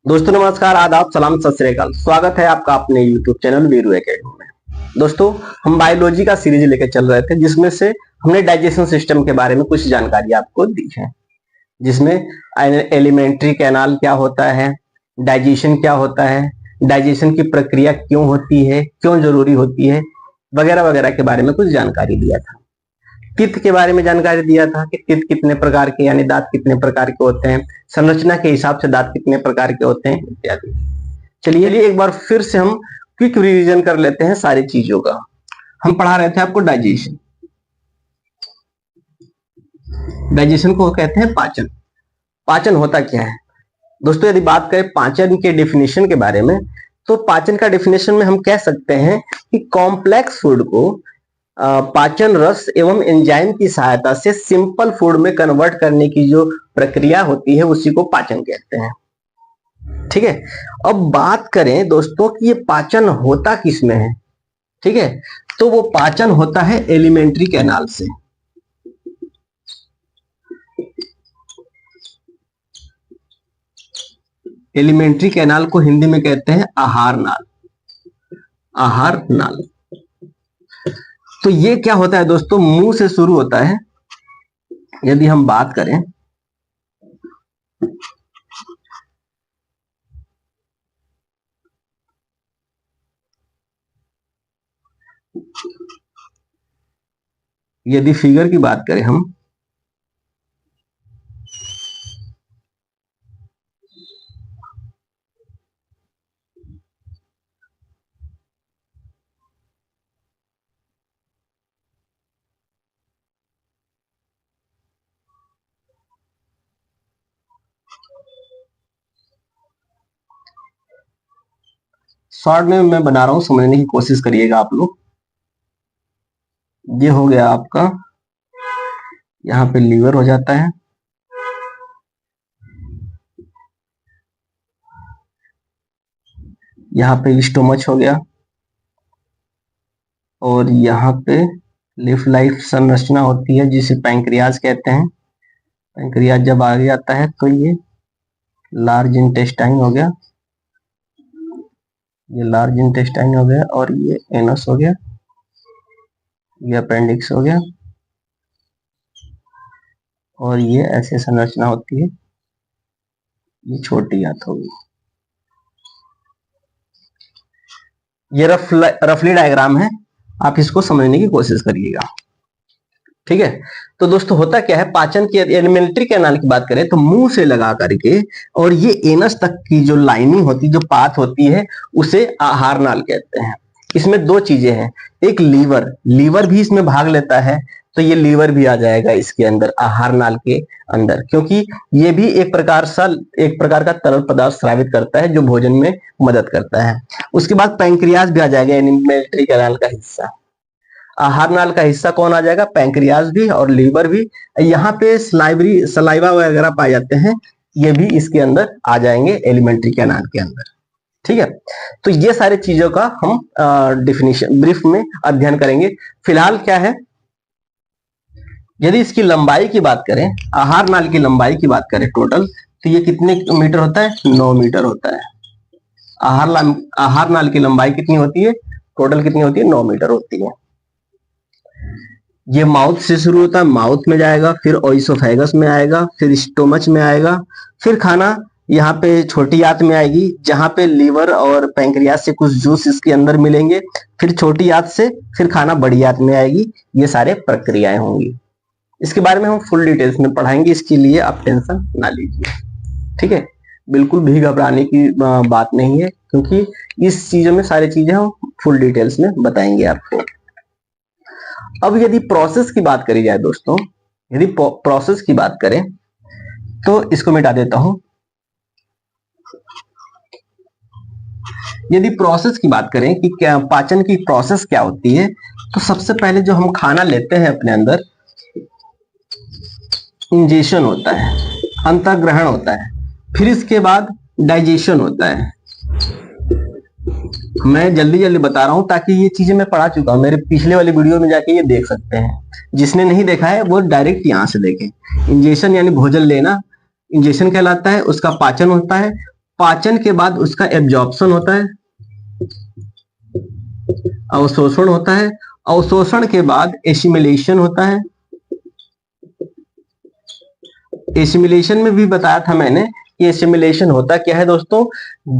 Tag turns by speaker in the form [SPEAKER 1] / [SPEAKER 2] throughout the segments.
[SPEAKER 1] दोस्तों नमस्कार, आदाब, सलाम, सत श्री अकाल। स्वागत है आपका अपने YouTube चैनल वीरू एकेडमी में। दोस्तों हम बायोलॉजी का सीरीज लेकर चल रहे थे, जिसमें से हमने डाइजेशन सिस्टम के बारे में कुछ जानकारी आपको दी है, जिसमें एलिमेंट्री कैनाल क्या होता है, डाइजेशन क्या होता है, डाइजेशन की प्रक्रिया क्यों होती है, क्यों जरूरी होती है, वगैरह वगैरह के बारे में कुछ जानकारी दिया था। पित्त के बारे में जानकारी दिया था कि पित्त कितने प्रकार के यानी दांत कितने प्रकार के होते हैं, संरचना के हिसाब से दांत कितने प्रकार के होते हैं इत्यादि। चलिए एक बार फिर से हम क्विक रिवीजन कर लेते हैं सारी चीजों का। हम पढ़ा रहे थे आपको डाइजेशन। डाइजेशन को कहते हैं पाचन। पाचन होता क्या है दोस्तों? यदि बात करें पाचन के डेफिनेशन के बारे में, तो पाचन का डेफिनेशन में हम कह सकते हैं कि कॉम्प्लेक्स फूड को पाचन रस एवं एंजाइम की सहायता से सिंपल फूड में कन्वर्ट करने की जो प्रक्रिया होती है उसी को पाचन कहते हैं। ठीक है, अब बात करें दोस्तों कि ये पाचन होता किसमें है। ठीक है, तो वो पाचन होता है एलिमेंट्री कैनाल से। एलिमेंट्री कैनाल को हिंदी में कहते हैं आहार नाल। आहार नाल तो ये क्या होता है दोस्तों? मुंह से शुरू होता है। यदि हम बात करें यदि फिगर की बात करें हम, शॉर्ट में मैं बना रहा हूं, समझने की कोशिश करिएगा आप लोग। ये हो गया आपका, यहाँ पे लीवर हो जाता है, यहाँ पे स्टोमच हो गया, और यहाँ पे लिफ लाइफ संरचना होती है जिसे पैंक्रियाज कहते हैं। पैंक्रियाज जब आगे आता है तो ये लार्ज इंटेस्टाइन हो गया, ये लार्ज इंटेस्टाइन हो गया, और ये एनस हो गया, ये अपेंडिक्स हो गया, और ये ऐसे संरचना होती है, ये छोटी आंत होगी। ये रफली डायग्राम है, आप इसको समझने की कोशिश करिएगा। ठीक है, तो दोस्तों होता क्या है, पाचन की एलिमेंट्री कैनाल की बात करें तो मुंह से लगा करके और ये एनस तक की जो लाइनिंग होती है, जो पाथ होती है, उसे आहार नाल कहते हैं। इसमें दो चीजें हैं, एक लीवर, लीवर भी इसमें भाग लेता है, तो ये लीवर भी आ जाएगा इसके अंदर, आहार नाल के अंदर, क्योंकि ये भी एक प्रकार का तरल पदार्थ स्रावित करता है जो भोजन में मदद करता है। उसके बाद पैंक्रियाज भी आ जाएगा एलिमेंट्री कैनाल का हिस्सा। आहार नाल का हिस्सा कौन आ जाएगा? पैंक्रियाज भी और लीवर भी। यहाँ पे सलाइवा वगैरह पाए जाते हैं, ये भी इसके अंदर आ जाएंगे एलिमेंट्री कैनाल के अंदर। ठीक है, तो ये सारी चीजों का हम डेफिनेशन ब्रीफ में अध्ययन करेंगे। फिलहाल क्या है, यदि इसकी लंबाई की बात करें, आहार नाल की लंबाई की बात करें टोटल, तो ये कितने मीटर होता है? 9 मीटर होता है। आहार नाल की लंबाई कितनी होती है? टोटल कितनी होती है? 9 मीटर होती है। ये माउथ से शुरू होता है, माउथ में जाएगा, फिर ओइसोफेगस में आएगा, फिर स्टोमच में आएगा, फिर खाना यहाँ पे छोटी आंत में आएगी, जहां पे लीवर और पैंक्रियाज से कुछ जूस इसके अंदर मिलेंगे, फिर छोटी आंत से फिर खाना बड़ी आंत में आएगी। ये सारे प्रक्रियाएं होंगी। इसके बारे में हम फुल डिटेल्स में पढ़ाएंगे, इसके लिए आप टेंशन ना लीजिए। ठीक है, बिल्कुल भी घबराने की बात नहीं है, क्योंकि इस चीजों में सारी चीजें हम फुल डिटेल्स में बताएंगे आपको। अब यदि प्रोसेस की बात करी जाए दोस्तों, यदि प्रोसेस की बात करें तो इसको मिटा देता हूं। यदि प्रोसेस की बात करें कि क्या पाचन की प्रोसेस क्या होती है, तो सबसे पहले जो हम खाना लेते हैं अपने अंदर, इंजेशन होता है, अंतर्ग्रहण होता है, फिर इसके बाद डाइजेशन होता है। मैं जल्दी जल्दी बता रहा हूं ताकि ये चीजें मैं पढ़ा चुका हूं, मेरे पिछले वाली वीडियो में जाके ये देख सकते हैं। जिसने नहीं देखा है वो डायरेक्ट यहां से देखें। इंजेशन यानी भोजन लेना, इंजेशन कहलाता है, उसका पाचन होता है, पाचन के बाद उसका एब्जॉर्प्शन होता है, अवशोषण होता है, अवशोषण के बाद एसिमिलेशन होता है। एसिमिलेशन में भी बताया था मैंने कि एसिमिलेशन होता क्या है दोस्तों,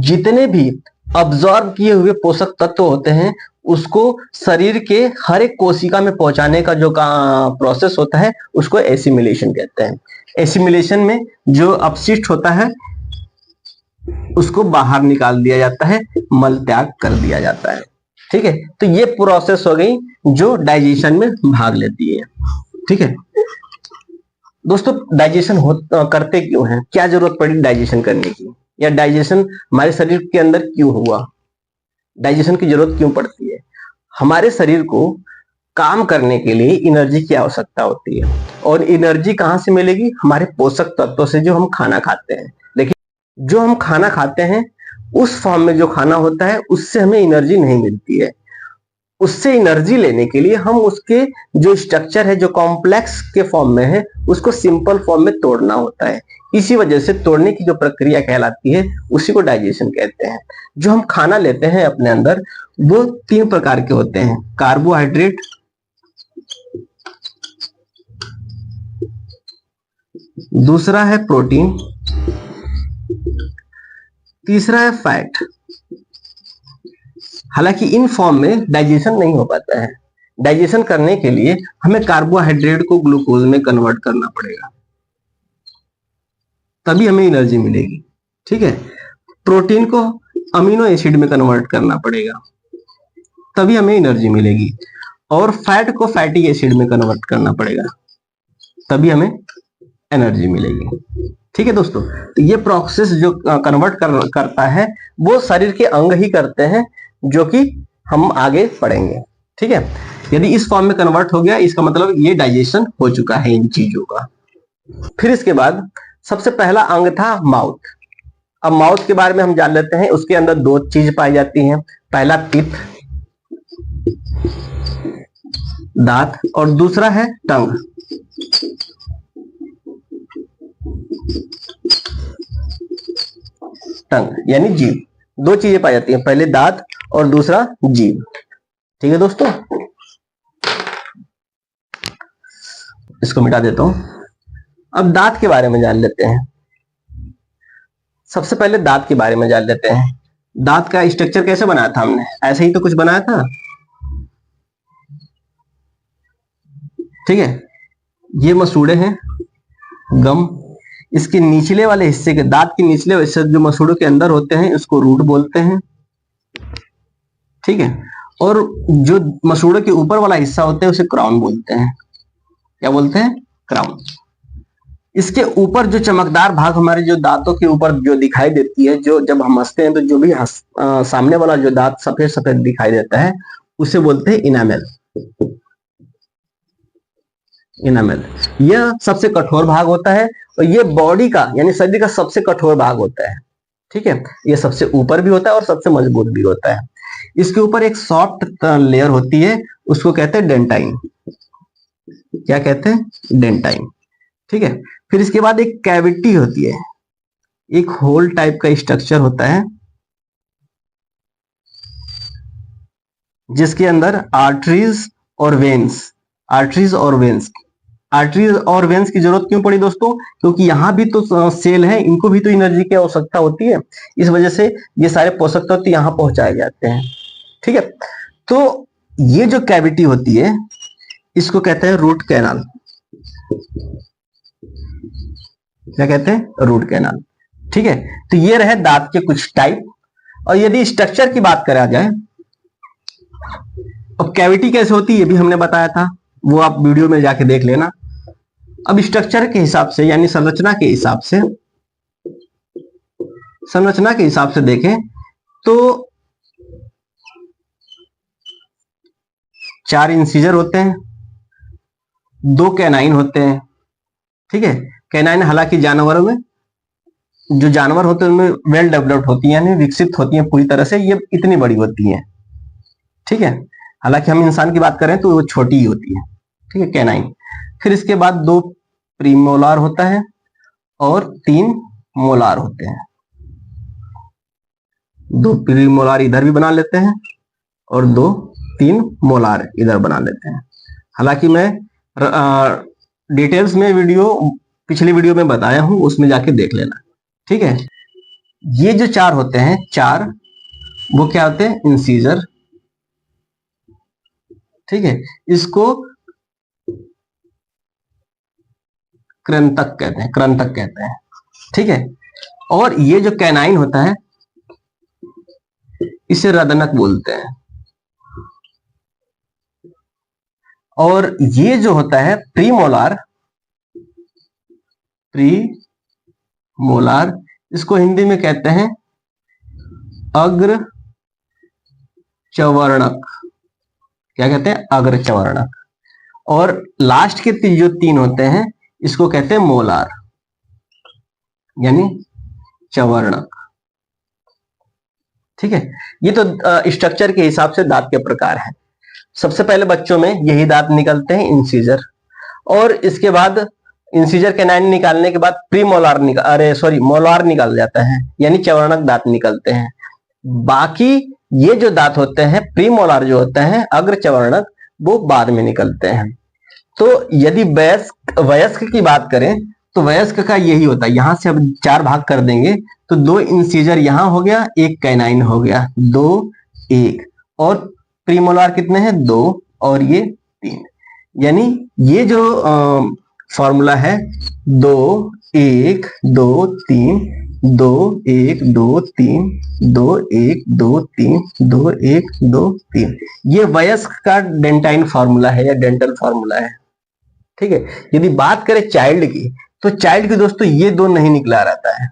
[SPEAKER 1] जितने भी अब्जॉर्ब किए हुए पोषक तत्व होते हैं उसको शरीर के हर एक कोशिका में पहुंचाने का जो प्रोसेस होता है उसको एसिमिलेशन कहते हैं। एसिमिलेशन में जो अपशिष्ट होता है उसको बाहर निकाल दिया जाता है, मल त्याग कर दिया जाता है। ठीक है, तो ये प्रोसेस हो गई जो डाइजेशन में भाग लेती है। ठीक है दोस्तों, डाइजेशन करते क्यों है, क्या जरूरत पड़ी डाइजेशन करने की, या डाइजेशन हमारे शरीर के अंदर क्यों हुआ, डाइजेशन की जरूरत क्यों पड़ती है। हमारे शरीर को काम करने के लिए एनर्जी की आवश्यकता होती है, और एनर्जी कहां से मिलेगी, हमारे पोषक तत्वों से जो हम खाना खाते हैं। देखिए जो हम खाना खाते हैं उस फॉर्म में जो खाना होता है उससे हमें एनर्जी नहीं मिलती है। उससे एनर्जी लेने के लिए हम उसके जो स्ट्रक्चर है जो कॉम्प्लेक्स के फॉर्म में है उसको सिंपल फॉर्म में तोड़ना होता है। इसी वजह से तोड़ने की जो प्रक्रिया कहलाती है उसी को डाइजेशन कहते हैं। जो हम खाना लेते हैं अपने अंदर वो 3 प्रकार के होते हैं, कार्बोहाइड्रेट, दूसरा है प्रोटीन, तीसरा है फैट। हालांकि इन फॉर्म में डाइजेशन नहीं हो पाता है। डाइजेशन करने के लिए हमें कार्बोहाइड्रेट को ग्लूकोज में कन्वर्ट करना पड़ेगा, तभी हमें एनर्जी मिलेगी। ठीक है, प्रोटीन को अमीनो एसिड में कन्वर्ट करना पड़ेगा, तभी हमें एनर्जी मिलेगी, और फैट को फैटी एसिड में कन्वर्ट करना पड़ेगा, तभी हमें एनर्जी मिलेगी। ठीक है दोस्तों, तो ये प्रोसेस जो कन्वर्ट करता है वो शरीर के अंग ही करते हैं, जो कि हम आगे पढ़ेंगे। ठीक है, यदि इस फॉर्म में कन्वर्ट हो गया इसका मतलब ये डाइजेशन हो चुका है इन चीजों का। फिर इसके बाद सबसे पहला अंग था माउथ। अब माउथ के बारे में हम जान लेते हैं। उसके अंदर 2 चीज पाई जाती हैं, पहला टीथ, दांत, और दूसरा है टंग। टंग यानी जीभ। 2 चीजें पाई जाती हैं, पहले दांत और दूसरा जीभ। ठीक है दोस्तों, इसको मिटा देता हूं। अब दांत के बारे में जान लेते हैं। सबसे पहले दांत के बारे में जान लेते हैं। दांत का स्ट्रक्चर कैसे बनाया था हमने, ऐसे ही तो कुछ बनाया था। ठीक है, ये मसूड़े हैं, गम। इसके निचले वाले हिस्से के, दांत के निचले हिस्से जो मसूड़ों के अंदर होते हैं इसको रूट बोलते हैं। ठीक है, और जो मसूड़ों के ऊपर वाला हिस्सा होता है उसे क्राउन बोलते हैं। क्या बोलते हैं, क्राउन। इसके ऊपर जो चमकदार भाग हमारे जो दांतों के ऊपर जो दिखाई देती है, जो जब हम हंसते हैं तो जो भी सामने वाला जो दांत सफेद सफेद दिखाई देता है उसे बोलते हैं इनामेल। इनामेल यह सबसे कठोर भाग होता है, और ये बॉडी का यानी शरीर का सबसे कठोर भाग होता है। ठीक है, ये सबसे ऊपर भी होता है और सबसे मजबूत भी होता है। इसके ऊपर एक सॉफ्ट लेयर होती है, उसको कहते हैं डेंटाइन। क्या कहते हैं, डेंटाइन। ठीक है, फिर इसके बाद एक कैविटी होती है, एक होल टाइप का स्ट्रक्चर होता है जिसके अंदर आर्टरीज और वेन्स। आर्टरीज और वेन्स की जरूरत क्यों पड़ी दोस्तों, क्योंकि यहाँ भी तो सेल है, इनको भी तो एनर्जी की आवश्यकता होती है। इस वजह से ये सारे पोषक तत्व यहाँ पहुंचाए जाते हैं। ठीक है, तो ये जो कैविटी होती है इसको कहते हैं रूट कैनाल। क्या कहते हैं, रूट कैनाल। ठीक है, तो ये रहे दांत के कुछ टाइप। और यदि स्ट्रक्चर की बात करा जाए, अब कैविटी कैसे होती है ये भी हमने बताया था, वो आप वीडियो में जाके देख लेना। अब स्ट्रक्चर के हिसाब से यानी संरचना के हिसाब से देखें तो 4 इंसीजर होते हैं, 2 कैनाइन होते हैं। ठीक है, कैनाइन हालांकि जानवरों में, जो जानवर होते हैं उनमें वेल डेवलप्ड होती है, यानी विकसित होती हैं पूरी तरह से, ये इतनी बड़ी होती हैं। ठीक है, हालांकि हम इंसान की बात करें तो वो छोटी ही होती है। ठीक है, कैनाइन। फिर इसके बाद 2 प्रीमोलार होता है और 3 मोलार होते हैं। दो प्री मोलार इधर भी बना लेते हैं और दो 3 मोलार इधर बना लेते हैं। हालांकि मैं डिटेल्स में पिछली वीडियो में बताया हूं, उसमें जाके देख लेना। ठीक है, ये जो 4 होते हैं, 4 वो क्या होते हैं? इंसीजर। ठीक है, इसको कृंतक कहते हैं, कृंतक कहते हैं। ठीक है, और ये जो कैनाइन होता है इसे रदनक बोलते हैं। और ये जो होता है प्रीमोलार, प्रीमोलार इसको हिंदी में कहते हैं अग्र चवर्णक। क्या कहते हैं? अग्र चवर्णक। और लास्ट के जो 3 होते हैं इसको कहते हैं मोलार, यानी चवर्णक। ठीक है, ये तो स्ट्रक्चर के हिसाब से दांत के प्रकार है। सबसे पहले बच्चों में यही दांत निकलते हैं, इंसीजर। और इसके बाद इंसीजर कैनाइन निकालने के बाद प्रीमोलार मोलार निकाल जाता है, यानी चवर्णक दांत निकलते हैं। बाकी ये जो दांत होते हैं प्रीमोलार जो होते हैं अग्र चवर्णक, वो बाद में निकलते हैं। तो यदि वयस्क की बात करें तो वयस्क का यही होता है। यहां से अब 4 भाग कर देंगे तो 2 इंसीजर यहां हो गया, 1 कैनाइन हो गया, 2 1। और प्रीमोलार कितने हैं? 2 और ये 3। यानी ये जो फॉर्मूला है 2 1 2 3 2 1 2 3 2 1 2 3 2 1 2 3, ये वयस्क का डेंटाइन फॉर्मूला है या डेंटल फॉर्मूला है। ठीक है, यदि बात करें चाइल्ड की, तो चाइल्ड की दोस्तों ये 2 नहीं निकला रहता है,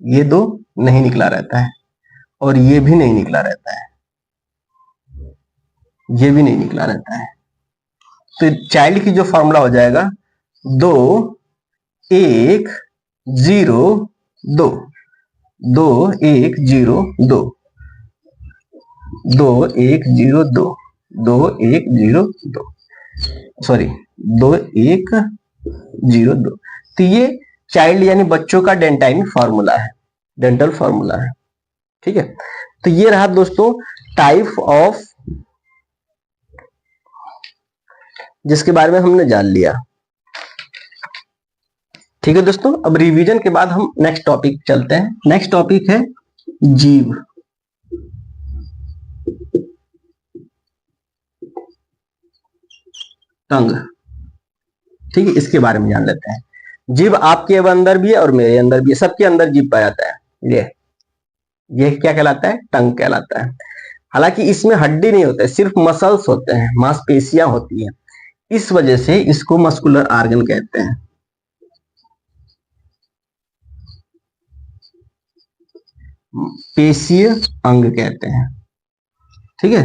[SPEAKER 1] ये 2 नहीं निकला रहता है, और ये भी नहीं निकला रहता है, ये भी नहीं निकला रहता है। तो चाइल्ड की जो फॉर्मूला हो जाएगा 2 1 0 2, 2 1 0 2, 2 1 0 2, 2 1 0 2, सॉरी 2 1 0 2। तो ये चाइल्ड यानी बच्चों का डेंटाइन फॉर्मूला है, डेंटल फॉर्मूला है। ठीक है, तो ये रहा दोस्तों टाइप ऑफ, जिसके बारे में हमने जान लिया। ठीक है दोस्तों, अब रिवीजन के बाद हम नेक्स्ट टॉपिक चलते हैं। नेक्स्ट टॉपिक है जीभ। टंग। ठीक है, इसके बारे में जान लेते हैं। जीभ आपके अंदर भी है और मेरे अंदर भी है, सबके अंदर जीभ पाया जाता है। ये क्या कहलाता है? टंग कहलाता है। हालांकि इसमें हड्डी नहीं होता है, सिर्फ मसल्स होते हैं, मांसपेशियां होती हैं, इस वजह से इसको मस्कुलर ऑर्गन कहते हैं। पेशीय अंग कहते हैं। ठीक है,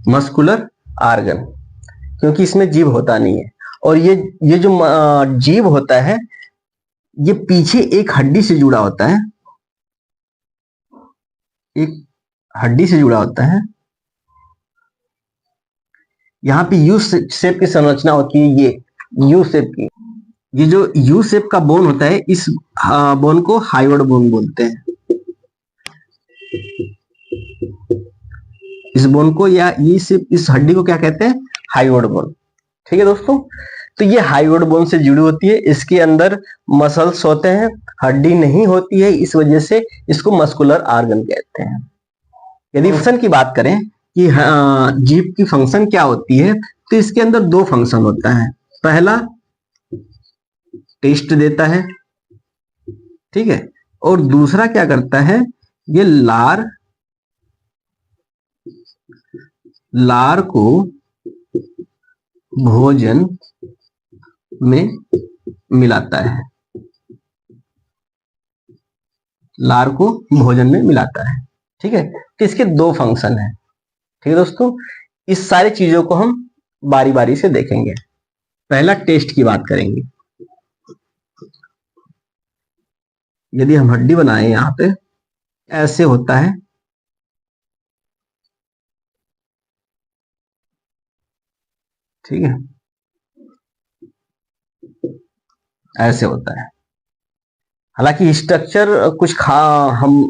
[SPEAKER 1] मस्कुलर ऑर्गन, क्योंकि इसमें जीभ होता नहीं है। और ये जो जीभ होता है ये पीछे एक हड्डी से जुड़ा होता है, एक हड्डी से जुड़ा होता है। यहाँ पे यू शेप की संरचना होती है, ये यू शेप की। ये जो यू शेप का बोन होता है, इस बोन को हाइवर्ड बोन बोलते हैं। इस बोन को या इस हड्डी को क्या कहते हैं? हाइवर्ड बोन। ठीक है दोस्तों, तो ये हाइवर्ड बोन से जुड़ी होती है, इसके अंदर मसल्स होते हैं, हड्डी नहीं होती है, इस वजह से इसको मस्कुलर ऑर्गन कहते हैं। यदि फंक्शन की बात करें कि जीभ की फंक्शन क्या होती है, तो इसके अंदर 2 फंक्शन होता है। पहला टेस्ट देता है, ठीक है, और दूसरा क्या करता है? ये लार को भोजन में मिलाता है, लार को भोजन में मिलाता है। ठीक है, तो इसके 2 फंक्शन है। ठीक है दोस्तों, इस सारी चीजों को हम बारी बारी से देखेंगे। पहला टेस्ट की बात करेंगे। यदि हम हड्डी बनाए यहां पे, ऐसे होता है, ठीक है, ऐसे होता है। हालांकि स्ट्रक्चर कुछ हम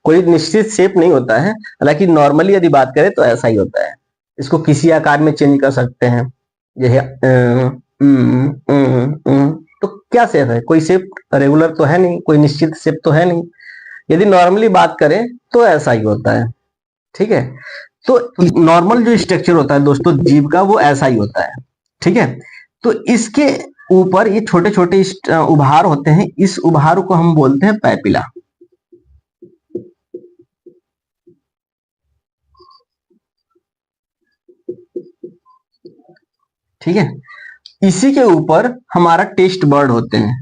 [SPEAKER 1] कोई निश्चित शेप नहीं होता है, हालांकि नॉर्मली यदि बात करें तो ऐसा ही होता है। इसको किसी आकार में चेंज कर सकते हैं, जैसे तो क्या शेप है, कोई शेप रेगुलर तो है नहीं, कोई निश्चित शेप तो है नहीं। यदि नॉर्मली बात करें तो ऐसा ही होता है, ठीक है। तो नॉर्मल जो स्ट्रक्चर होता है दोस्तों जीव का वो ऐसा ही होता है, ठीक है। तो इसके ऊपर ये छोटे छोटे उभार होते हैं, इस उभार को हम बोलते हैं पैपिला, ठीक है। इसी के ऊपर हमारा टेस्ट बर्ड होते हैं,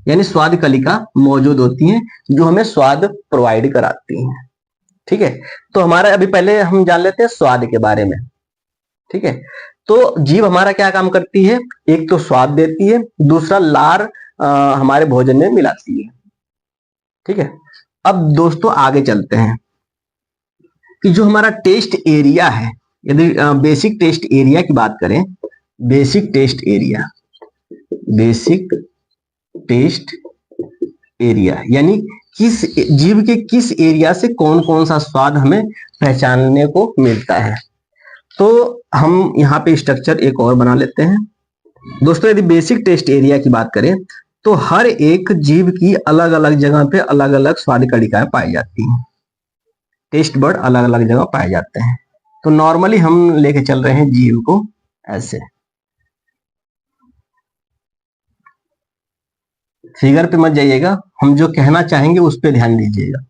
[SPEAKER 1] यानी स्वाद कलिका मौजूद होती हैं जो हमें स्वाद प्रोवाइड कराती हैं, ठीक है। तो हमारा अभी पहले हम जान लेते हैं स्वाद के बारे में, ठीक है। तो जीभ हमारा क्या काम करती है, एक तो स्वाद देती है, दूसरा लार हमारे भोजन में मिलाती है, ठीक है। अब दोस्तों आगे चलते हैं कि जो हमारा टेस्ट एरिया है, यदि बेसिक टेस्ट एरिया की बात करें, basic test area, basic test area यानी किस जीव के किस एरिया से कौन कौन सा स्वाद हमें पहचानने को मिलता है। तो हम यहाँ पे स्ट्रक्चर एक और बना लेते हैं दोस्तों। यदि बेसिक टेस्ट एरिया की बात करें तो हर एक जीव की अलग अलग जगह पे अलग अलग स्वाद कणिकाएं पाई जाती हैं, टेस्ट बर्ड अलग अलग जगह पाए जाते हैं। तो नॉर्मली हम लेके चल रहे हैं जीव को ऐसे, फिगर पे मत जाइएगा, हम जो कहना चाहेंगे उस पे ध्यान दीजिएगा।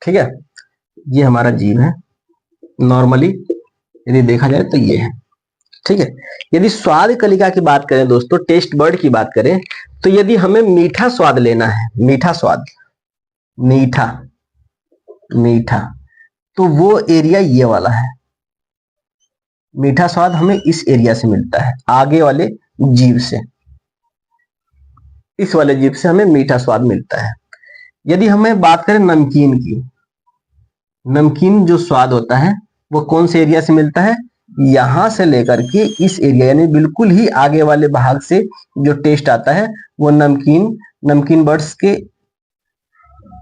[SPEAKER 1] ठीक है, ये हमारा जीव है, नॉर्मली यदि देखा जाए तो ये है, ठीक है। यदि स्वाद कलिका की बात करें दोस्तों, टेस्ट बर्ड की बात करें, तो यदि हमें मीठा स्वाद लेना है, मीठा स्वाद, मीठा मीठा, तो वो एरिया ये वाला है। मीठा स्वाद हमें इस एरिया से मिलता है, आगे वाले जीव से, इस वाले जीव से हमें मीठा स्वाद मिलता है। यदि हमें बात करें नमकीन की, नमकीन जो स्वाद होता है वो कौन से एरिया से मिलता है, यहां से लेकर के इस एरिया यानी बिल्कुल ही आगे वाले भाग से जो टेस्ट आता है वो नमकीन बर्ड्स के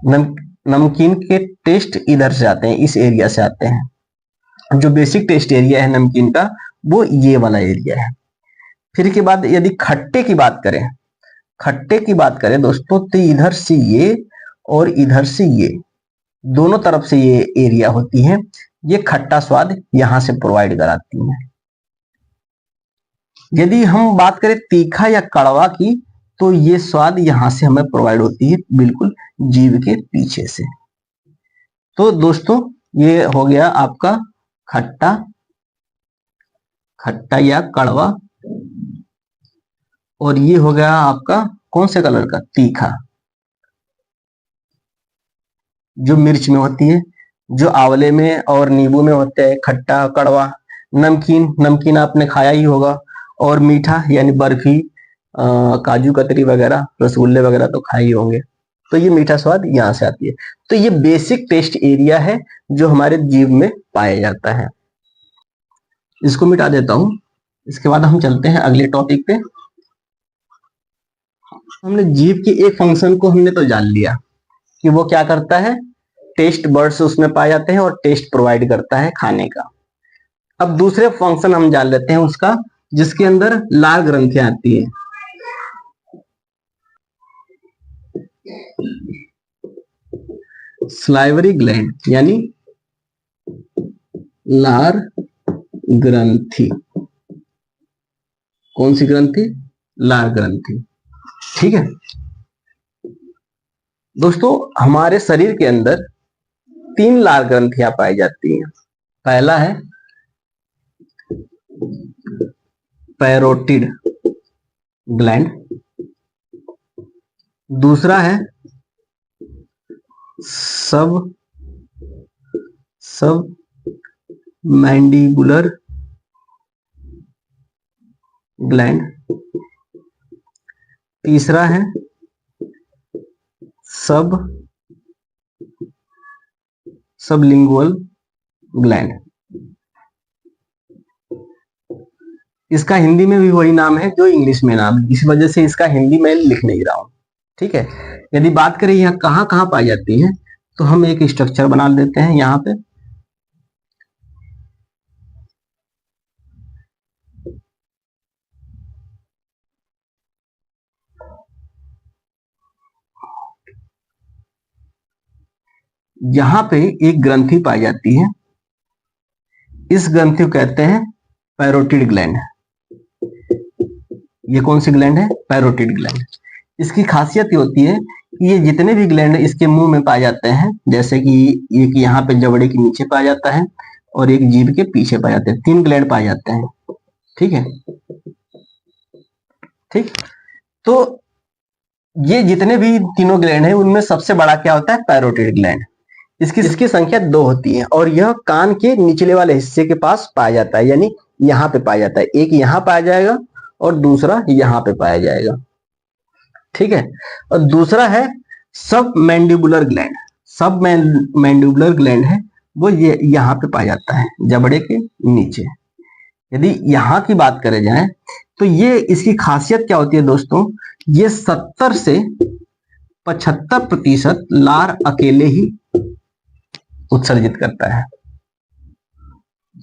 [SPEAKER 1] नमकीन के टेस्ट इधर से आते हैं, इस एरिया से आते हैं। जो बेसिक टेस्ट एरिया है नमकीन का वो ये वाला एरिया है। फिर के बाद यदि खट्टे की बात करें, खट्टे की बात करें दोस्तों, तो इधर से ये और इधर से ये दोनों तरफ से ये एरिया होती है, ये खट्टा स्वाद यहां से प्रोवाइड कराती है। यदि हम बात करें तीखा या कड़वा की, तो ये स्वाद यहां से हमें प्रोवाइड होती है बिल्कुल जीभ के पीछे से। तो दोस्तों ये हो गया आपका खट्टा, खट्टा या कड़वा, और ये हो गया आपका कौन से कलर का, तीखा, जो मिर्च में होती है, जो आंवले में और नींबू में होते हैं, खट्टा कड़वा। नमकीन, नमकीन आपने खाया ही होगा, और मीठा यानी बर्फी, काजू कतरी वगैरह, रसगुल्ले वगैरह तो खाए ही होंगे। तो ये मीठा स्वाद यहाँ से आती है। तो ये बेसिक टेस्ट एरिया है जो हमारे जीभ में पाया जाता है। इसको मिटा देता हूं, इसके बाद हम चलते हैं अगले टॉपिक पे। हमने जीभ के एक फंक्शन को हमने तो जान लिया कि वो क्या करता है, टेस्ट बर्ड्स उसमें पाए जाते हैं और टेस्ट प्रोवाइड करता है खाने का। अब दूसरे फंक्शन हम जान लेते हैं उसका, जिसके अंदर लार ग्रंथियां आती है। स्लाइवरी ग्लैंड यानी लार ग्रंथि, कौन सी ग्रंथि, लार ग्रंथि, ठीक है। दोस्तों हमारे शरीर के अंदर 3 लार ग्रंथियां पाई जाती हैं। पहला है पैरोटिड ग्लैंड, दूसरा है सब सब मैंडिबुलर ग्लैंड। तीसरा है सबलिंगुअल ग्लैंड। इसका हिंदी में भी वही नाम है जो इंग्लिश में नाम है, इस वजह से इसका हिंदी में लिख नहीं रहा हूं। ठीक है, यदि बात करें यहाँ कहाँ कहाँ पाई जाती है, तो हम एक स्ट्रक्चर बना देते हैं यहाँ पे। यहाँ पे एक ग्रंथि पाई जाती है, इस ग्रंथि को कहते हैं पैरोटिड ग्लैंड। ये कौन सी ग्लैंड है? Parotid gland. इसकी खासियत ये होती है कि ये जितने भी ग्लैंड इसके मुंह में पाए जाते हैं, जैसे कि एक यहाँ पे जबड़े के नीचे पाया जाता है और एक जीभ के पीछे पाए जाते हैं, 3 ग्लैंड पाए जाते हैं। ठीक है, ठीक। तो ये जितने भी तीनों ग्लैंड हैं उनमें सबसे बड़ा क्या होता है? Parotid gland. इसकी संख्या 2 होती है और यह कान के निचले वाले हिस्से के पास पाया जाता है, यानी यहाँ पे पाया जाता है। एक यहाँ पाया जाएगा और दूसरा यहाँ पे पाया जाएगा। ठीक है, और दूसरा है सब मैंडिबुलर ग्लैंड। सब मैंडिबुलर ग्लैंड है वो ये यहाँ पे पाया जाता है, जबड़े के नीचे। यदि यहाँ की बात करें जाए तो ये इसकी खासियत क्या होती है दोस्तों? ये 70 से 75% लार अकेले ही उत्सर्जित करता है।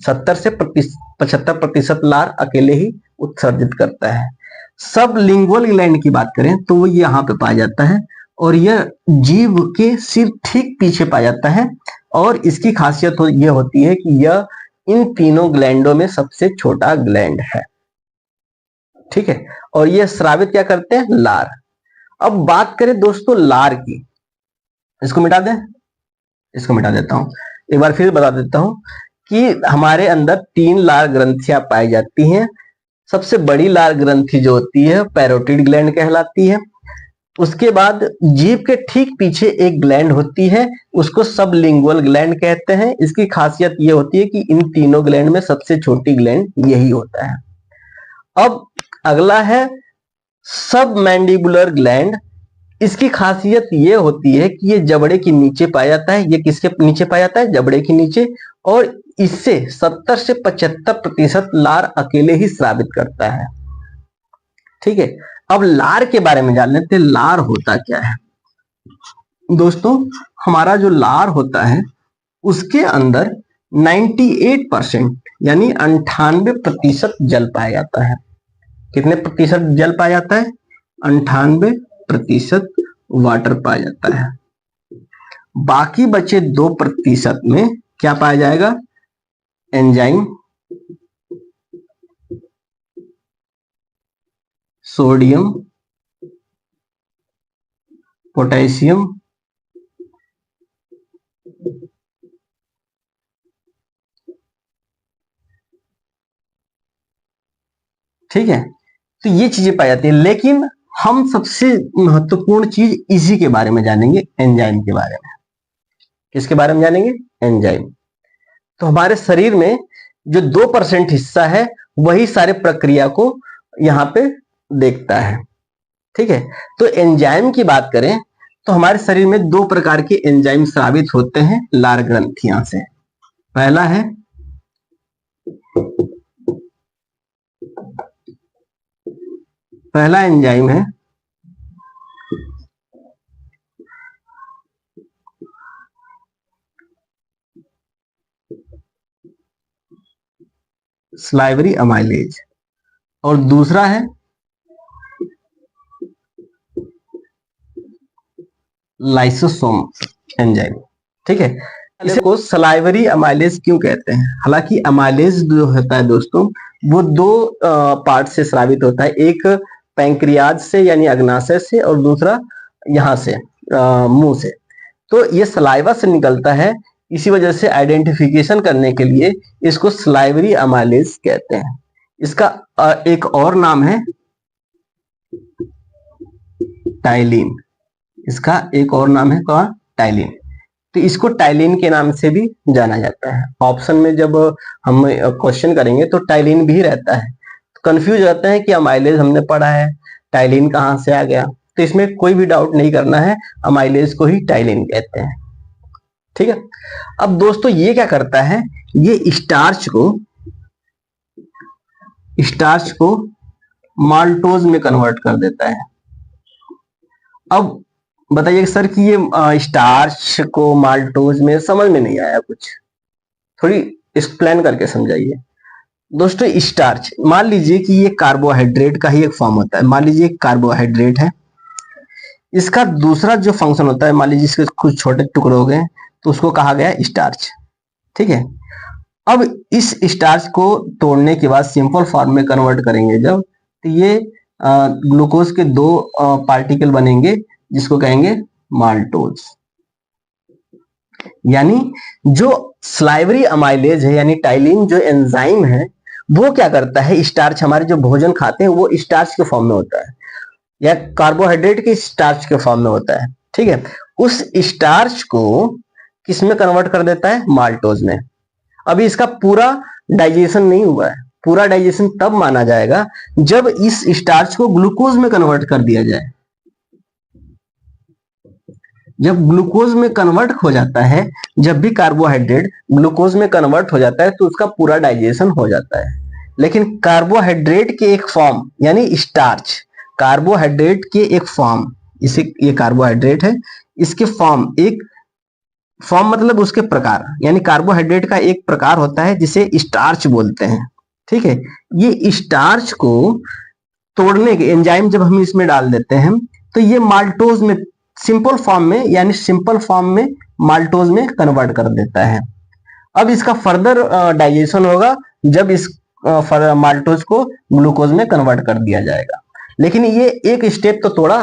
[SPEAKER 1] 70 से 75% लार अकेले ही उत्सर्जित करता है। सब लिंगुअल ग्लैंड की बात करें तो वो यहाँ पे पाया जाता है और यह जीभ के सिर ठीक पीछे पाया जाता है। और इसकी खासियत ये होती है कि यह इन तीनों ग्लैंडों में सबसे छोटा ग्लैंड है। ठीक है, और ये स्रावित क्या करते हैं? लार। अब बात करें दोस्तों लार की, इसको मिटा दें, इसको मिटा देता हूं। एक बार फिर बता देता हूं कि हमारे अंदर 3 लार ग्रंथियां पाई जाती हैं। सबसे बड़ी लार ग्रंथि जो होती है पैरोटिड ग्लैंड कहलाती है। उसके बाद जीभ के ठीक पीछे एक ग्लैंड होती है, उसको सबलिंगुअल ग्लैंड कहते हैं। इसकी खासियत ये होती है कि इन तीनों ग्लैंड में सबसे छोटी ग्लैंड यही होता है। अब अगला है सब मैंडिबुलर ग्लैंड। इसकी खासियत ये होती है कि ये जबड़े के नीचे पाया जाता है। ये किसके नीचे पाया जाता है? जबड़े के नीचे। और इससे 70 से 75% लार अकेले ही स्रावित करता है। ठीक है, अब लार के बारे में जान लेते हैं। लार होता क्या है दोस्तों? हमारा जो लार होता है उसके अंदर 98% यानी 98% जल पाया जाता है। कितने प्रतिशत जल पाया जाता है? 98% वाटर पाया जाता है। बाकी बचे 2% में क्या पाया जाएगा? एंजाइम, सोडियम, पोटेशियम, ठीक है, तो ये चीजें पाई जाती है। लेकिन हम सबसे महत्वपूर्ण चीज इसी के बारे में जानेंगे, एंजाइम के बारे में। किसके बारे में जानेंगे? एंजाइम। तो हमारे शरीर में जो 2% हिस्सा है वही सारे प्रक्रिया को यहाँ पे देखता है। ठीक है, तो एंजाइम की बात करें तो हमारे शरीर में 2 प्रकार के एंजाइम स्रावित होते हैं लार ग्रंथियां से। पहला है पहला एंजाइम है स्लाइवरी अमाइलेज और दूसरा है लाइसोसोम एंजाइम। ठीक है, इसको सलाइवरी अमाइलेज क्यों कहते हैं? हालांकि अमाइलेज जो होता है दोस्तों वो 2 पार्ट से स्रावित होता है। एक पैंक्रियाज से यानी अग्नाशय से और दूसरा यहाँ से मुंह से। तो ये सलाइवा से निकलता है, इसी वजह से आइडेंटिफिकेशन करने के लिए इसको सलाइवरी अमाइलेज कहते हैं। इसका एक और नाम है टाइलिन। इसका एक और नाम है क्या? टाइलिन। तो इसको टाइलिन के नाम से भी जाना जाता है। ऑप्शन में जब हम क्वेश्चन करेंगे तो टाइलिन भी रहता है, कंफ्यूज रहते हैं कि अमाइलेज हमने पढ़ा है, टाइलिन कहाँ से आ गया। तो इसमें कोई भी डाउट नहीं करना है, अमाइलेज को ही टाइलिन कहते हैं। ठीक है। अब दोस्तों ये क्या करता है, ये स्टार्च को माल्टोज में कन्वर्ट कर देता है। अब बताइए सर कि ये स्टार्च को माल्टोज में समझ में नहीं आया कुछ, थोड़ी एक्सप्लेन करके समझाइए। दोस्तों स्टार्च, मान लीजिए कि ये कार्बोहाइड्रेट का ही एक फॉर्म होता है। मान लीजिए कार्बोहाइड्रेट है, इसका दूसरा जो फंक्शन होता है, मान लीजिए इसके कुछ छोटे टुकड़े हो गए तो उसको कहा गया स्टार्च। ठीक है। अब इस स्टार्च को तोड़ने के बाद सिंपल फॉर्म में कन्वर्ट करेंगे जब, तो ये ग्लूकोज के दो पार्टिकल बनेंगे जिसको कहेंगे माल्टोज। यानी जो स्लाइवरी अमाइलेज है यानी टाइलिन जो एंजाइम है, वो क्या करता है, स्टार्च हमारे जो भोजन खाते हैं वो स्टार्च के फॉर्म में होता है या कार्बोहाइड्रेट के स्टार्च के फॉर्म में होता है। ठीक है। उस स्टार्च को किस में कन्वर्ट कर देता है, माल्टोज में। अभी इसका पूरा डाइजेशन नहीं हुआ है, पूरा डाइजेशन तब माना जाएगा जब इस स्टार्च को ग्लूकोज में कन्वर्ट कर दिया जाए। जब ग्लूकोज में कन्वर्ट हो जाता है, जब भी कार्बोहाइड्रेट ग्लूकोज में कन्वर्ट हो जाता है तो उसका पूरा डाइजेशन हो जाता है। लेकिन कार्बोहाइड्रेट के एक फॉर्म यानी स्टार्च, कार्बोहाइड्रेट के एक फॉर्म, इसे ये कार्बोहाइड्रेट है, इसके फॉर्म, एक फॉर्म मतलब उसके प्रकार, यानी कार्बोहाइड्रेट का एक प्रकार होता है जिसे स्टार्च बोलते हैं। ठीक है। ये स्टार्च को तोड़ने के एंजाइम जब हम इसमें डाल देते हैं तो ये माल्टोज में सिंपल फॉर्म में यानी सिंपल फॉर्म में माल्टोज में कन्वर्ट कर देता है। अब इसका फर्दर डाइजेशन होगा जब इस माल्टोज को ग्लूकोज में कन्वर्ट कर दिया जाएगा। लेकिन ये एक स्टेप तो तोड़ा,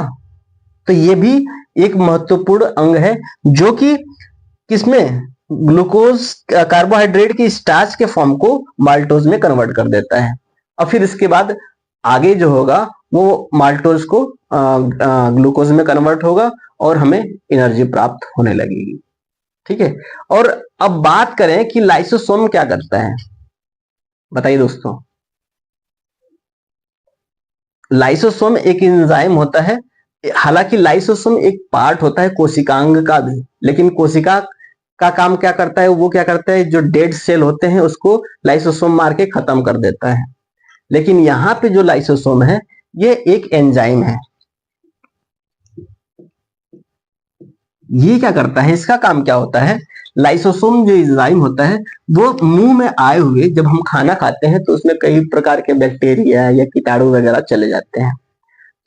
[SPEAKER 1] तो ये भी एक महत्वपूर्ण अंग है जो कि किसमें, ग्लूकोज कार्बोहाइड्रेट की स्टार्च के फॉर्म को माल्टोज में कन्वर्ट कर देता है। और फिर इसके बाद आगे जो होगा वो माल्टोज को ग्लूकोज में कन्वर्ट होगा और हमें एनर्जी प्राप्त होने लगेगी। ठीक है। और अब बात करें कि लाइसोसोम क्या करता है, बताइए दोस्तों। लाइसोसोम एक एंजाइम होता है, हालांकि लाइसोसोम एक पार्ट होता है कोशिकांग का भी, लेकिन कोशिका का काम क्या करता है, वो क्या करता है, जो डेड सेल होते हैं उसको लाइसोसोम मार के खत्म कर देता है। लेकिन यहाँ पे जो लाइसोसोम है ये एक एंजाइम है। ये क्या करता है, इसका काम क्या होता है, लाइसोसोम जो एंजाइम होता है वो मुंह में आए हुए जब हम खाना खाते हैं तो उसमें कई प्रकार के बैक्टीरिया या कीटाणु वगैरह चले जाते हैं,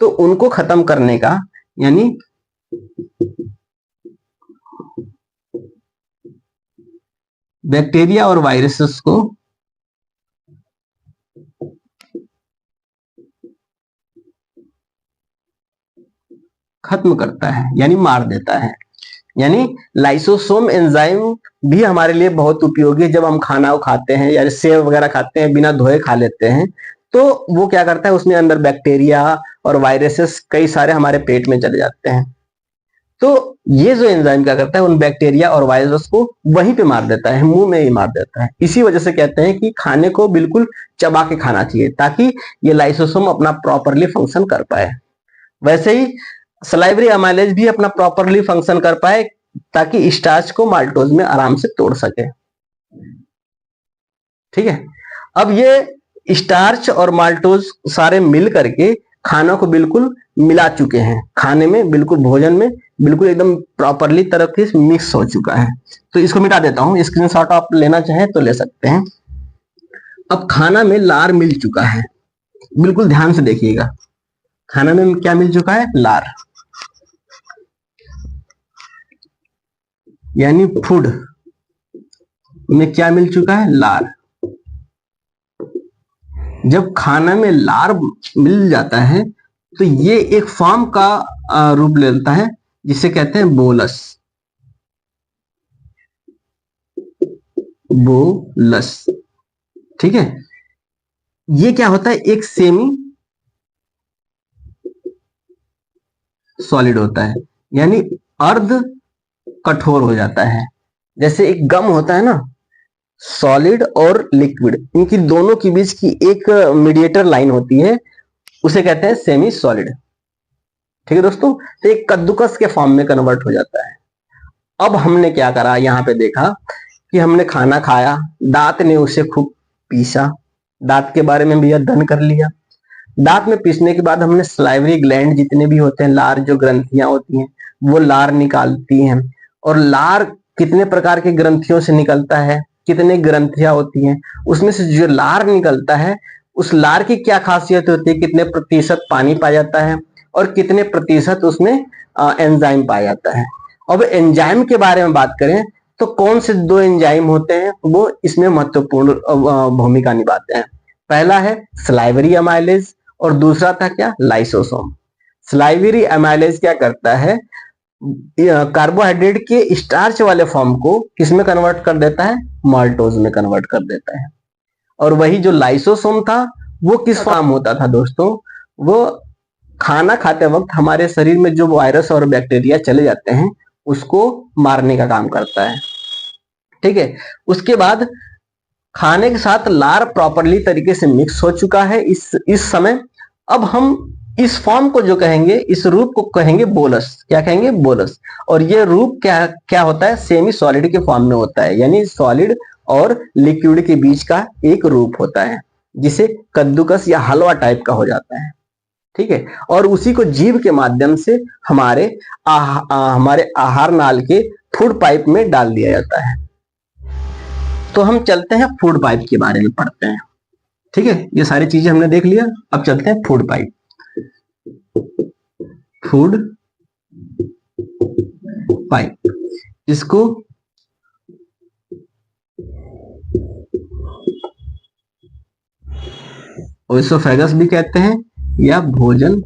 [SPEAKER 1] तो उनको खत्म करने का, यानी बैक्टीरिया और वायरसेस को खत्म करता है यानी मार देता है। यानी लाइसोसोम एंजाइम भी हमारे लिए बहुत उपयोगी है। जब हम खाना खाते हैं या सेव वगैरह खाते हैं, बिना धोए खा लेते हैं, तो वो क्या करता है, उसमें अंदर बैक्टीरिया और वायरसेस कई सारे हमारे पेट में चले जाते हैं। तो ये जो एंजाइम क्या करता है, उन बैक्टीरिया और वायरस को वहीं पे मार देता है, मुंह में ही मार देता है। इसी वजह से कहते हैं कि खाने को बिल्कुल चबा के खाना चाहिए ताकि ये लाइसोसोम अपना प्रॉपरली फंक्शन कर पाए। वैसे ही सलाइवरी अमाइलेज भी अपना प्रॉपरली फंक्शन कर पाए ताकि स्टार्च को माल्टोज में आराम से तोड़ सके। ठीक है। अब ये स्टार्च और माल्टोज सारे मिल करके खाना को बिल्कुल मिला चुके हैं, खाने में बिल्कुल, भोजन में बिल्कुल एकदम प्रॉपरली तरह से मिक्स हो चुका है। तो इसको मिटा देता हूं, स्क्रीनशॉट आप लेना चाहें तो ले सकते हैं। अब खाना में लार मिल चुका है, बिल्कुल ध्यान से देखिएगा। खाना में क्या मिल चुका है, लार, यानी फूड में क्या मिल चुका है, लार। जब खाना में लार मिल जाता है तो ये एक फॉर्म का रूप लेता है जिसे कहते हैं बोलस। बोलस। ठीक है। ये क्या होता है, एक सेमी सॉलिड होता है, यानी अर्ध कठोर हो जाता है। जैसे एक गम होता है ना, सॉलिड और लिक्विड, इनकी दोनों के बीच की एक मीडिएटर लाइन होती है, उसे कहते हैं सेमी सॉलिड। ठीक है दोस्तों, तो एक कद्दूकस के फॉर्म में कन्वर्ट हो जाता है। अब हमने क्या करा, यहाँ पे देखा कि हमने खाना खाया, दांत ने उसे खूब पीसा, दांत के बारे में भी अध्ययन कर लिया। दांत में पीसने के बाद हमने सलाइवरी ग्लैंड जितने भी होते हैं, लार जो ग्रंथियां होती हैं, वो लार निकालती हैं। और लार कितने प्रकार के ग्रंथियों से निकलता है, कितने ग्रंथियां होती हैं, उसमें से जो लार निकलता है, उस लार की क्या खासियत होती है, कितने प्रतिशत पानी पाया जाता है और कितने प्रतिशत उसमें एंजाइम पाया जाता है। अब एंजाइम के बारे में बात करें तो कौन से दो एंजाइम होते हैं वो इसमें महत्वपूर्ण भूमिका निभाते हैं। पहला है सलाइवरी अमाइलेज और दूसरा था क्या, लाइसोसोम। सलाइवरी अमाइलेज क्या करता है, कार्बोहाइड्रेट के स्टार्च वाले फॉर्म को किसमें कन्वर्ट कर देता है, माल्टोज में कन्वर्ट कर देता है। और वही जो लाइसोसोम था वो किस काम होता था दोस्तों, वो खाना खाते वक्त हमारे शरीर में जो वायरस और बैक्टीरिया चले जाते हैं उसको मारने का काम करता है। ठीक है, उसके बाद खाने के साथ लार प्रॉपरली तरीके से मिक्स हो चुका है इस समय। अब हम इस फॉर्म को जो कहेंगे, इस रूप को कहेंगे बोलस। क्या कहेंगे, बोलस। और ये रूप क्या क्या होता है, सेमी सॉलिड के फॉर्म में होता है, यानी सॉलिड और लिक्विड के बीच का एक रूप होता है, जिसे कद्दूकस या हलवा टाइप का हो जाता है। ठीक है, और उसी को जीभ के माध्यम से हमारे आहार नाल के फूड पाइप में डाल दिया जाता है। तो हम चलते हैं फूड पाइप के बारे में पढ़ते हैं। ठीक है, ये सारी चीजें हमने देख लिया, अब चलते हैं फूड पाइप। फूड पाइप, इसको ओएसोफेगस भी कहते हैं या भोजन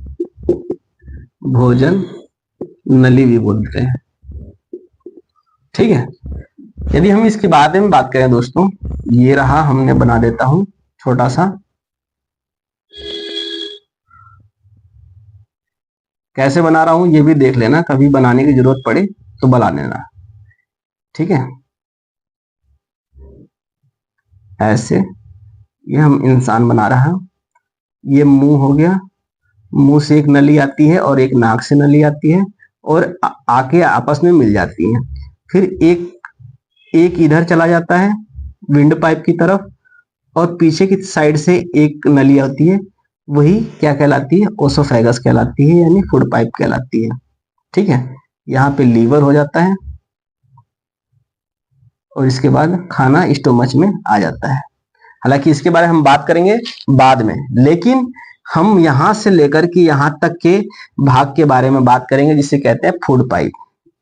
[SPEAKER 1] नली भी बोलते हैं। ठीक है, यदि हम इसके बारे में बात करें दोस्तों, ये रहा, हमने बना देता हूं छोटा सा, कैसे बना रहा हूं ये भी देख लेना, कभी बनाने की जरूरत पड़े तो बना लेना। ठीक है, ऐसे ये हम इंसान बना रहा है, ये मुंह हो गया, मुंह से एक नली आती है और एक नाक से नली आती है और आके आपस में मिल जाती है। फिर एक इधर चला जाता है विंड पाइप की तरफ और पीछे की साइड से एक नली आती है, वही क्या कहलाती है, ओसोफेगस कहलाती है, यानी फूड पाइप कहलाती है। ठीक है, यहाँ पे लीवर हो जाता है और इसके बाद खाना स्टोमच में आ जाता है। हालांकि इसके बारे में हम बात करेंगे बाद में, लेकिन हम यहां से लेकर के यहां तक के भाग के बारे में बात करेंगे जिसे कहते हैं फूड पाइप।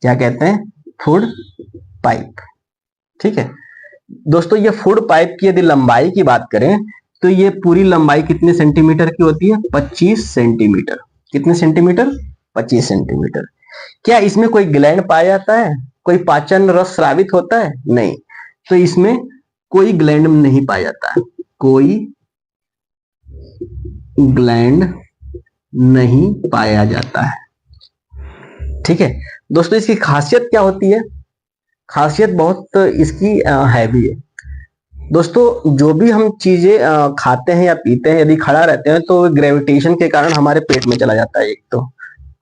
[SPEAKER 1] क्या कहते हैं, फूड पाइप। ठीक है दोस्तों, ये फूड पाइप की यदि लंबाई की बात करें तो ये पूरी लंबाई कितने सेंटीमीटर की होती है, 25 सेंटीमीटर। कितने सेंटीमीटर, 25 सेंटीमीटर। क्या इसमें कोई ग्लैंड पाया जाता है, कोई पाचन रस स्रावित होता है, नहीं। तो इसमें कोई ग्लैंड नहीं पाया जाता है, कोई ग्लैंड नहीं पाया जाता है। ठीक है दोस्तों, इसकी खासियत क्या होती है, खासियत बहुत इसकी हैवी है दोस्तों। जो भी हम चीजें खाते हैं या पीते हैं, यदि खड़ा रहते हैं तो ग्रेविटेशन के कारण हमारे पेट में चला जाता है। एक तो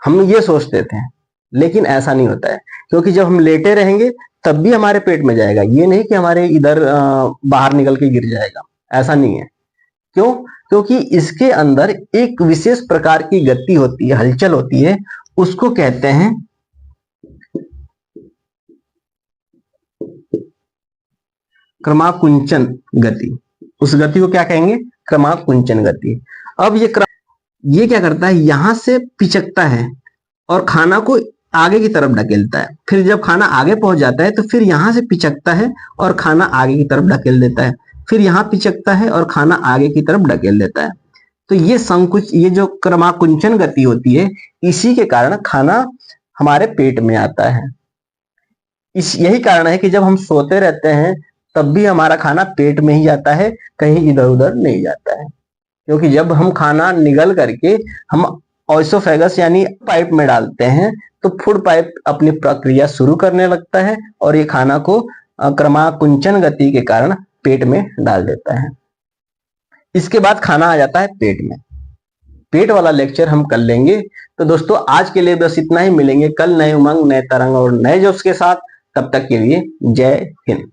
[SPEAKER 1] हम ये सोचते थे, लेकिन ऐसा नहीं होता है, क्योंकि जब हम लेटे रहेंगे तब भी हमारे पेट में जाएगा, ये नहीं कि हमारे इधर बाहर निकल के गिर जाएगा, ऐसा नहीं है। क्यों, क्योंकि इसके अंदर एक विशेष प्रकार की गति होती है, हलचल होती है, उसको कहते हैं क्रमाकुंचन गति। उस गति को क्या कहेंगे, क्रमाकुंचन गति। अब ये क्या करता है, यहां से पिचकता है और खाना को आगे की तरफ ढकेलता है। फिर जब खाना आगे पहुंच जाता है तो फिर यहां से पिचकता है और खाना आगे की तरफ ढकेल देता है, फिर यहां पिचकता है और खाना आगे की तरफ ढकेल देता है। तो ये संकुच, ये जो क्रमाकुंचन गति होती है, इसी के कारण खाना हमारे पेट में आता है। यही कारण है कि जब हम सोते रहते हैं तब भी हमारा खाना पेट में ही जाता है, कहीं इधर उधर नहीं जाता है। क्योंकि जब हम खाना निगल करके हम ऑइसोफेगस यानी पाइप में डालते हैं तो फूड पाइप अपनी प्रक्रिया शुरू करने लगता है और ये खाना को क्रमाकुंचन गति के कारण पेट में डाल देता है। इसके बाद खाना आ जाता है पेट में। पेट वाला लेक्चर हम कर लेंगे। तो दोस्तों आज के लिए बस इतना ही। मिलेंगे कल नए उमंग, नए तरंग और नए जोश के साथ। तब तक के लिए जय हिंद।